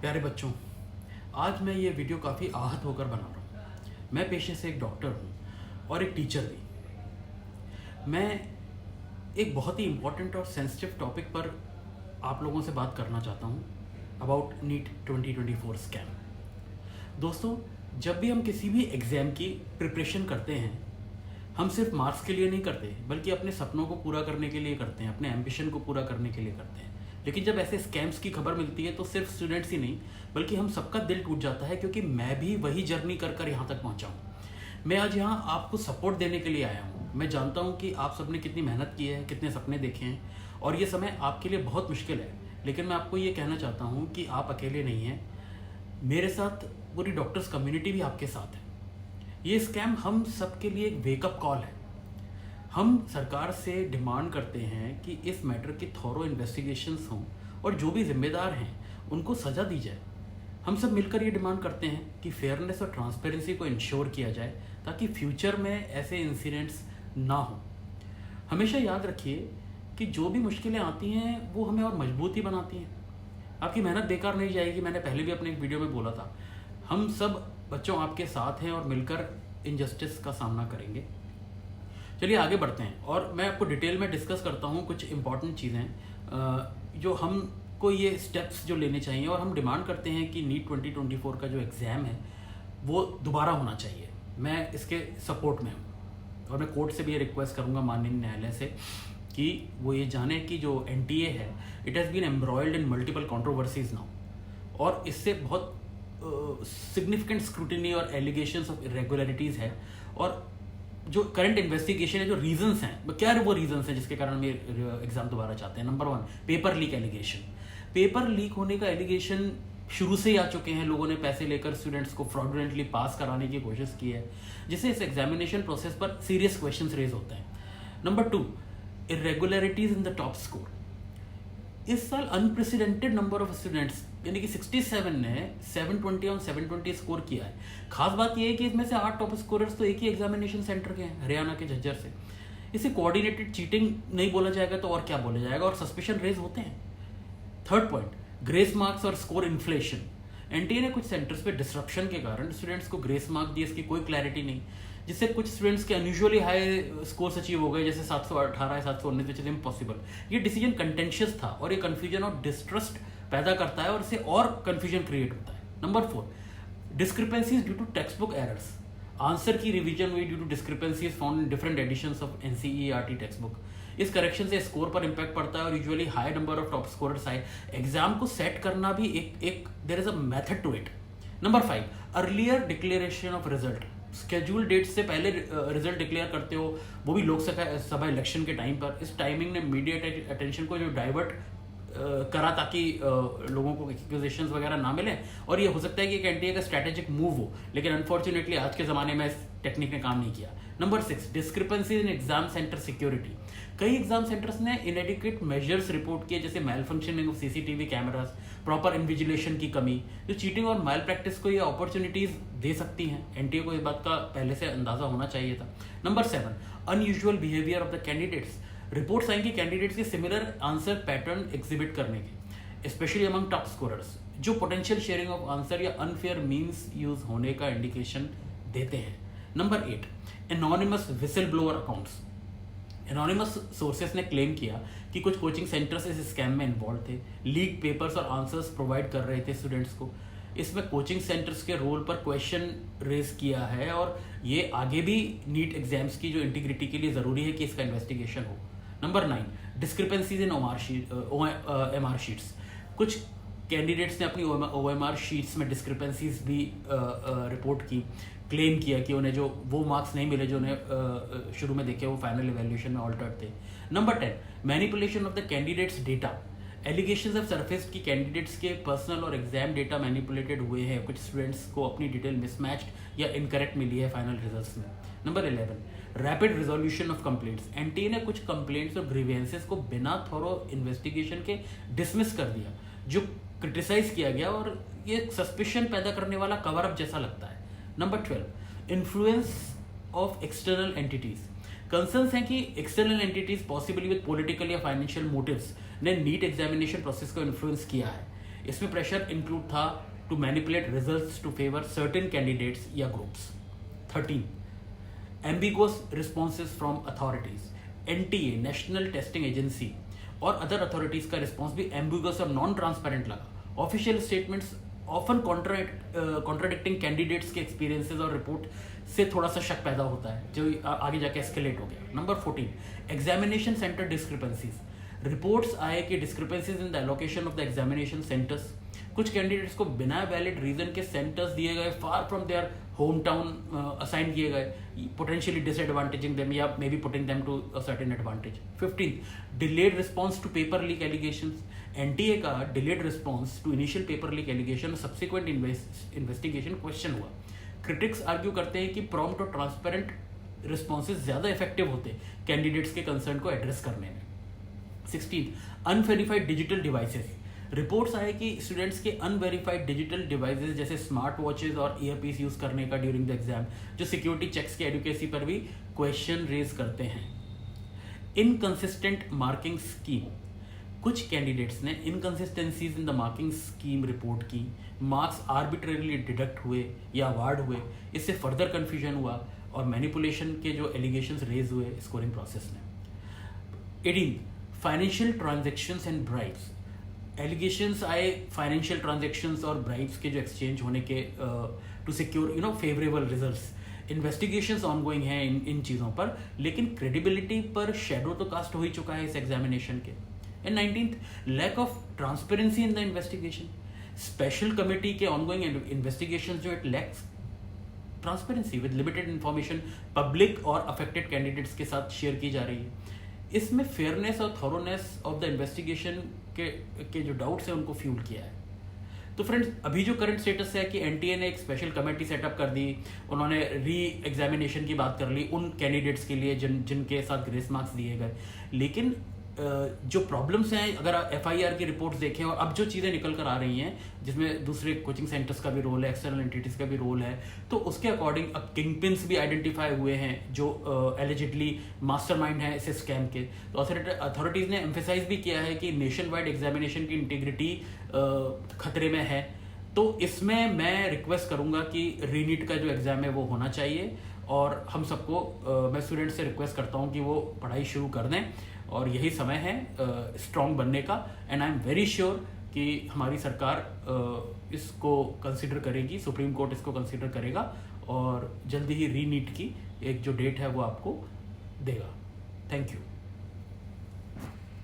प्यारे बच्चों, आज मैं ये वीडियो काफ़ी आहत होकर बना रहा हूँ। मैं पेशे से एक डॉक्टर हूँ और एक टीचर भी। मैं एक बहुत ही इम्पोर्टेंट और सेंसिटिव टॉपिक पर आप लोगों से बात करना चाहता हूँ अबाउट नीट 2024 स्कैम। दोस्तों, जब भी हम किसी भी एग्ज़ाम की प्रिपरेशन करते हैं, हम सिर्फ मार्क्स के लिए नहीं करते बल्कि अपने सपनों को पूरा करने के लिए करते हैं, अपने एम्बिशन को पूरा करने के लिए करते हैं। लेकिन जब ऐसे स्कैम्स की खबर मिलती है तो सिर्फ स्टूडेंट्स ही नहीं बल्कि हम सबका दिल टूट जाता है, क्योंकि मैं भी वही जर्नी कर कर यहाँ तक पहुँचा हूँ। मैं आज यहाँ आपको सपोर्ट देने के लिए आया हूँ। मैं जानता हूँ कि आप सबने कितनी मेहनत की है, कितने सपने देखे हैं और ये समय आपके लिए बहुत मुश्किल है, लेकिन मैं आपको ये कहना चाहता हूँ कि आप अकेले नहीं हैं। मेरे साथ पूरी डॉक्टर्स कम्युनिटी भी आपके साथ है। ये स्कैम हम सबके लिए एक वेकअप कॉल है। हम सरकार से डिमांड करते हैं कि इस मैटर की थॉरो इन्वेस्टिगेशंस हों और जो भी जिम्मेदार हैं उनको सज़ा दी जाए। हम सब मिलकर ये डिमांड करते हैं कि फेयरनेस और ट्रांसपेरेंसी को इंश्योर किया जाए ताकि फ्यूचर में ऐसे इंसिडेंट्स ना हो। हमेशा याद रखिए कि जो भी मुश्किलें आती हैं वो हमें और मजबूत ही बनाती हैं। आपकी मेहनत बेकार नहीं जाएगी। मैंने पहले भी अपने एक वीडियो में बोला था, हम सब बच्चों आपके साथ हैं और मिलकर इनजस्टिस का सामना करेंगे। चलिए आगे बढ़ते हैं और मैं आपको डिटेल में डिस्कस करता हूँ कुछ इंपॉर्टेंट चीज़ें जो हमको ये स्टेप्स जो लेने चाहिए, और हम डिमांड करते हैं कि नीट 2024 का जो एग्ज़ाम है वो दोबारा होना चाहिए। मैं इसके सपोर्ट में हूँ और मैं कोर्ट से भी ये रिक्वेस्ट करूँगा माननीय न्यायालय से कि वो ये जाने कि जो NTA है, it has been embroiled in multiple controversies now, और इससे बहुत सिग्निफिकेंट स्क्रूटिनी और एलिगेशंस ऑफ इरेगुलरिटीज़ है। और जो करंट इन्वेस्टिगेशन है, जो रीजंस हैं, क्या वो रीजंस हैं जिसके कारण हम ये एग्जाम दोबारा चाहते हैं। Number 1, paper leak allegation. Paper leak होने का एलिगेशन शुरू से ही आ चुके हैं। लोगों ने पैसे लेकर स्टूडेंट्स को फ्रॉडुलेंटली पास कराने की कोशिश की है, जिससे इस एग्जामिनेशन प्रोसेस पर सीरियस क्वेश्चंस रेज होते हैं। Number 2, irregularities in the top score. इस साल अनप्रेसिडेंटेड नंबर ऑफ स्टूडेंट्स यानी कि 67 ने 720 और 720 स्कोर किया है। खास बात यह है कि इसमें से 8 टॉप स्कोरर्स तो एक ही एग्जामिनेशन सेंटर के हैं, हरियाणा के झज्जर से। इसे कोऑर्डिनेटेड चीटिंग नहीं बोला जाएगा तो और क्या बोला जाएगा, और सस्पिशन रेज होते हैं। थर्ड पॉइंट, ग्रेस मार्क्स और स्कोर इन्फ्लेशन। NTA ने कुछ सेंटर्स पे डिसरप्शन के कारण स्टूडेंट्स को ग्रेस मार्क दिए, इसकी कोई क्लैरिटी नहीं, जिससे कुछ स्टूडेंट्स के अनयूजुअली हाई स्कोर्स अचीव हो गए, जैसे 718 719, विच इज इम्पॉसिबल। ये डिसीजन कंटेंशियस था और ये कंफ्यूजन और डिस्ट्रस्ट पैदा करता है और इससे और कंफ्यूजन क्रिएट होता है। Number 4, discrepancies due to text book errors. Answer key revision हुई due to discrepancies found in different editions of NCERT text book. इस करेक्शन से स्कोर पर इंपैक्ट पड़ता है और usually high number of top scorers आए। एग्जाम को set करना भी एक there is a method to it. Number 5, earlier declaration of result. Schedule date से पहले रिजल्ट डिक्लेयर करते हो, वो भी लोकसभा इलेक्शन के टाइम पर। इस टाइमिंग ने मीडिया अटेंशन को जो डाइवर्ट करा ताकि लोगों को एक्यूजेशंस वगैरह ना मिले, और ये हो सकता है कि एक NTA का स्ट्रैटेजिक मूव हो, लेकिन अनफॉर्चुनेटली आज के ज़माने में इस टेक्निक ने काम नहीं किया। Number 6, discrepancy in exam center security. कई एग्जाम सेंटर्स ने इनएडिक्वेट मेजर्स रिपोर्ट किए, जैसे malfunctioning of CCTV cameras, proper invigilation की कमी, जो चीटिंग और माइल प्रैक्टिस को ये अपॉर्चुनिटीज दे सकती हैं। NTA को इस बात का पहले से अंदाजा होना चाहिए था। Number 7, unusual behaviour of the candidates. Reports आई कि कैंडिडेट्स के सिमिलर आंसर पैटर्न एग्जिबिट करने के, स्पेशली अमंग टॉप स्कोरर्स, जो पोटेंशियल शेयरिंग ऑफ आंसर या अनफेयर मीन्स यूज होने का इंडिकेशन देते हैं। Number 8, anonymous whistle blower accounts. Anonymous sources ने क्लेम किया कि कुछ कोचिंग सेंटर्स इस स्कैम में इन्वॉल्व थे, लीक पेपर्स और आंसर्स प्रोवाइड कर रहे थे स्टूडेंट्स को। इसमें कोचिंग सेंटर्स के रोल पर क्वेश्चन रेज किया है और ये आगे भी नीट एग्जाम्स की जो इंटीग्रिटी के लिए ज़रूरी है कि इसका इन्वेस्टिगेशन हो। नंबर 9, डिस्क्रिपेंसीज इन OMR शीट्स। कुछ कैंडिडेट्स ने अपनी OMR शीट्स में डिस्क्रिपेंसीज भी रिपोर्ट की, क्लेम किया कि उन्हें जो वो मार्क्स नहीं मिले जो उन्हें शुरू में देखे वो फाइनल इवैल्यूएशन में ऑल्टर्ड थे। Number 10, manipulation of the candidates data. Allegations of surface की कैंडिडेट्स के पर्सनल और एग्जाम डेटा मैनिपुलेटेड हुए हैं। कुछ स्टूडेंट्स को अपनी डिटेल मिसमैच्ड या इनकरेक्ट मिली है फाइनल रिजल्ट्स में। Number 11, rapid resolution of complaints. NTA ने कुछ कंप्लेंट्स और ग्रीवेंसेस को बिना थॉरो इन्वेस्टिगेशन के डिसमिस कर दिया, जो क्रिटिसाइज किया गया, और ये सस्पिशन पैदा करने वाला कवर अप जैसा लगता है। Number 12, influence of external entities. Concerns हैं कि external entities possibly with political या फाइनेंशियल मोटिव्स ने नीट एग्जामिनेशन प्रोसेस को इन्फ्लुएंस किया है। इसमें प्रेशर इंक्लूड था to manipulate results to favour certain candidates या groups. 13 ambiguous responses from authorities, NTA National Testing Agency और अदर अथॉरिटीज का रिस्पॉन्स भी एम्बिगस और नॉन ट्रांसपेरेंट लगा। Official statements often contradicting candidates के एक्सपीरियंसेस और रिपोर्ट से थोड़ा सा शक पैदा होता है, जो आगे जाके एस्केलेट हो गया। Number 14 examination centre discrepancies. Reports आए कि discrepancies in the allocation of the examination centres, कुछ कैंडिडेट्स को बिना वैलिड रीजन के सेंटर्स दिए गए, far from their home town assign किए गए, पोटेंशियली डिसएडवांटेजिंग देम या may be putting them to a certain advantage. 15 delayed response to paper leak allegations. NTA का delayed response to initial paper leak allegation subsequent investigation question हुआ। Critics argue करते हैं कि prompt और transparent responses ज़्यादा effective होते candidates के concern को एड्रेस करने में। 16 अनवेरीफाइड डिजिटल डिवाइसेस। रिपोर्ट्स आए कि स्टूडेंट्स के अनवेरीफाइड डिजिटल डिवाइसेस जैसे स्मार्ट वॉचेज और ईयरपीस यूज़ करने का ड्यूरिंग द एग्जाम, जो सिक्योरिटी चेक्स की एडुकेसी पर भी क्वेश्चन रेज करते हैं। Inconsistent marking scheme. कुछ कैंडिडेट्स ने inconsistencies in the marking scheme report की, मार्क्स आर्बिट्रेरली डिडक्ट हुए या अवार्ड हुए, इससे फर्दर कन्फ्यूजन हुआ और मैनिपुलेशन के जो एलिगेशंस रेज हुए स्कोरिंग प्रोसेस में। 18 financial transactions and bribes. Allegations आए फाइनेंशियल ट्रांजेक्शन्स और ब्राइब्स के जो एक्सचेंज होने के to secure favourable results. Investigations ongoing हैं इन चीज़ों पर, लेकिन क्रेडिबिलिटी पर शेडो तो कास्ट हो ही चुका है इस एग्जामिनेशन के। And 19 lack of transparency in the investigation. Special committee के ऑनगोइंग इन्वेस्टिगेशन जो it lacks transparency with limited information public और अफेक्टेड कैंडिडेट्स के साथ शेयर की जा रही है। इसमें फेयरनेस और थॉरोनेस ऑफ द इन्वेस्टिगेशन के जो डाउट्स हैं उनको फ्यूल किया है। तो फ्रेंड्स, अभी जो करंट स्टेटस है कि एनटीए ने एक स्पेशल कमेटी सेटअप कर दी, उन्होंने री एग्जामिनेशन की बात कर ली उन कैंडिडेट्स के लिए जिनके साथ ग्रेस मार्क्स दिए गए, लेकिन जो प्रॉब्लम्स हैं, अगर आप एफआईआर की रिपोर्ट्स देखें और अब जो चीज़ें निकल कर आ रही हैं, जिसमें दूसरे कोचिंग सेंटर्स का भी रोल है, एक्सटर्नल एंटिटीज़ का भी रोल है, तो उसके अकॉर्डिंग अब किंग पिन्स भी आइडेंटिफाई हुए हैं जो एलिजिडली मास्टरमाइंड है इस स्कैम के। तो अथॉरिटीज़ ने एम्फेसाइज भी किया है कि नेशन वाइड एग्जामिनेशन की इंटीग्रिटी खतरे में है। तो इसमें मैं रिक्वेस्ट करूँगा कि रीनीट का जो एग्ज़ाम है वो होना चाहिए, और हम सबको मैं स्टूडेंट से रिक्वेस्ट करता हूँ कि वो पढ़ाई शुरू कर दें, और यही समय है स्ट्रॉन्ग बनने का। And I am very sure कि हमारी सरकार इसको कंसिडर करेगी, सुप्रीम कोर्ट इसको कंसिडर करेगा और जल्दी ही रीनीट की एक जो डेट है वो आपको देगा। Thank you.